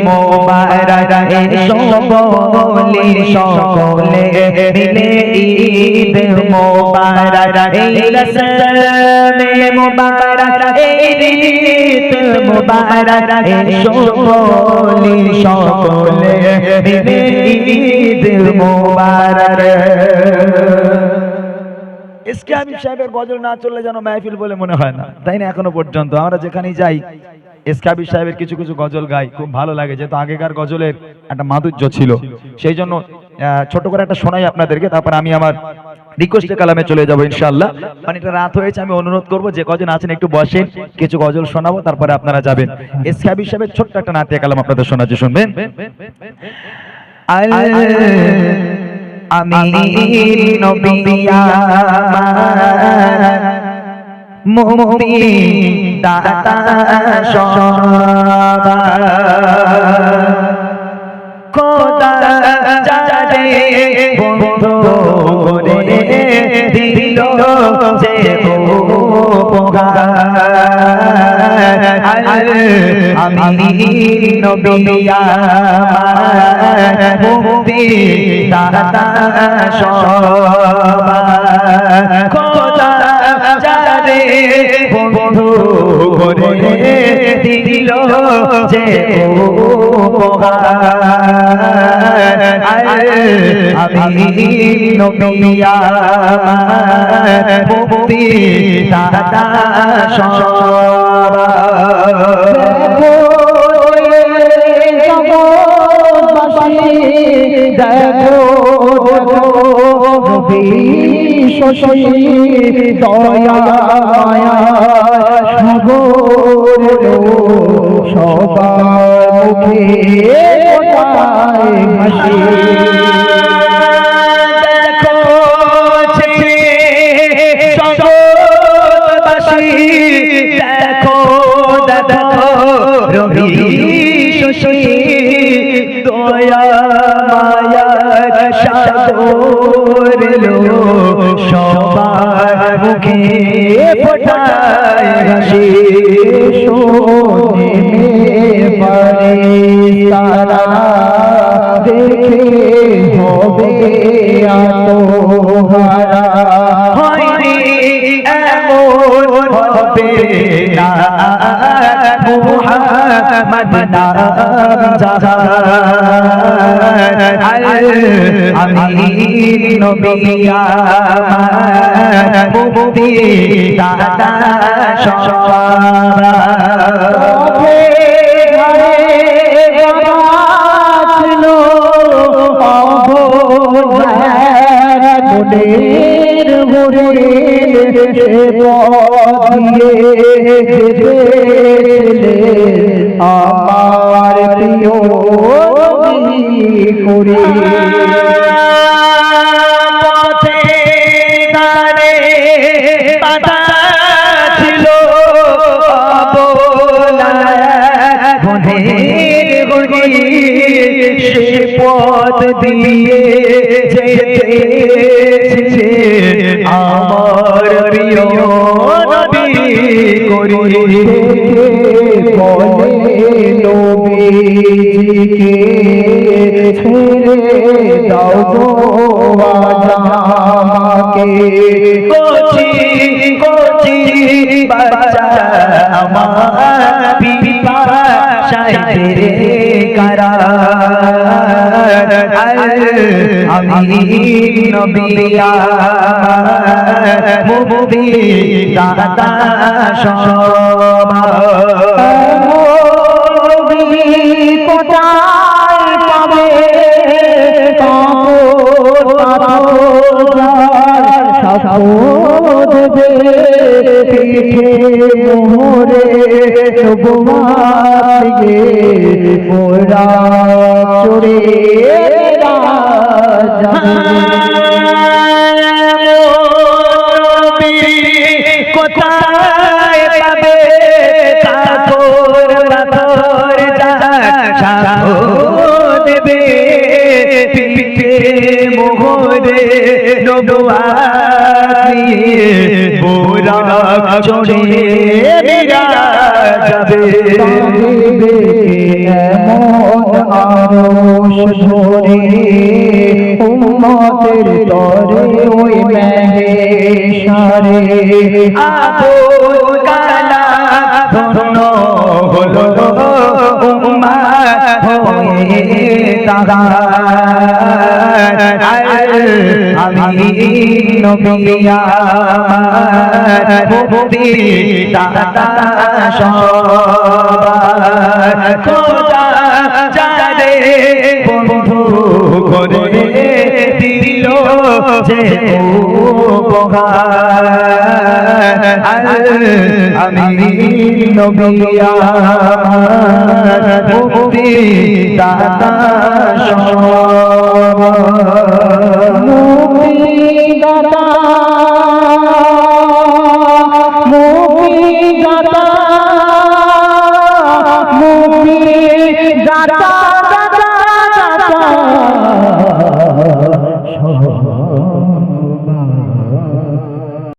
মোবারক এসো বলি সকলে মিলে ঈদ মোবারক এই রসমে মোবারক এই ঈদ মোবারক এসো বলি সকলে মিলে ঈদ মোবারক। এসকে হাবিব সাহেবের গজল না চললে যেন মাহফিল বলে মনে হয় না, তাই না? এখনো পর্যন্ত আমরা যেখানেই যাই এসকে হাবিব সাহেবের কিছু কিছু গজল গাই, খুব ভালো লাগে, যেহেতু আগেকার গজলের একটা মাধুর্য ছিল। সেই জন্য ছোট করে একটা শোনাই আপনাদেরকে, তারপর আমি আমার রিকোয়েস্টের কালামে চলে যাবো ইনশাআল্লাহ। মানে এটা রাত হয়েছে, আমি অনুরোধ করবো যে কজন আছেন একটু বসেন, কিছু গজল শোনাবো, তারপরে আপনারা যাবেন। এসকে হাবিব সাহেবের ছোট্ট একটা নাতিয়া কালাম আপনাদের শোনাচ্ছি, শুনবেন। আমি নবী আমার মুক্তি দাতা সবার খোদা যারে বন্ধু করে দিল যে আমি নবী আমার মুক্তি দাতা সবার খোদা যারে বন্ধু করে দিল যে আমি নবী আমার মুক্তি দাতা দেখো দয়া সবার মুখে হাসি দেখো দেখো রবি শশী দয়া মায়ার সাদর লো সবার মুখে ফোটায় হাসি শোনে পারে তারা দেখে হবে আত্মহারা হয়নি এমন হবে না মুহাম্মদ নাম জাহান আমি নবী আমার মুক্তি দাতা সবার আমার প্রিয় করে পথে দাঁড়ে বাধা ছিল সে পথ দিয়ে যেতে আমার প্রিয় নবী করে বলে নবীজিকে ছেড়ে দাও গো আমাকে কোচি কোচি বাচ্চা আমার পিপাসায় কারা আমি নবী আমার মুক্তি দাতা সবার কোথায় পাবে পিঠে মোহরে মোরা চড়ে কোথায় পাবে কাতর পাথর দেবে পিঠে মোহরে মোরা চড়ে যাবে ভরে উম্মতের তরে ওই মেহেশারে আবুল কালাম ধন্য হলো উম্মত হয়ে তাহার আমি নবী আমার মুক্তি দাতা সবার খোদা যারে বন্ধু করে দিল যে উপহার আমি নবী আমার মুক্তি দাতা সবার মুক্তিদাতা মুক্তিদাতা মুক্তিদাতা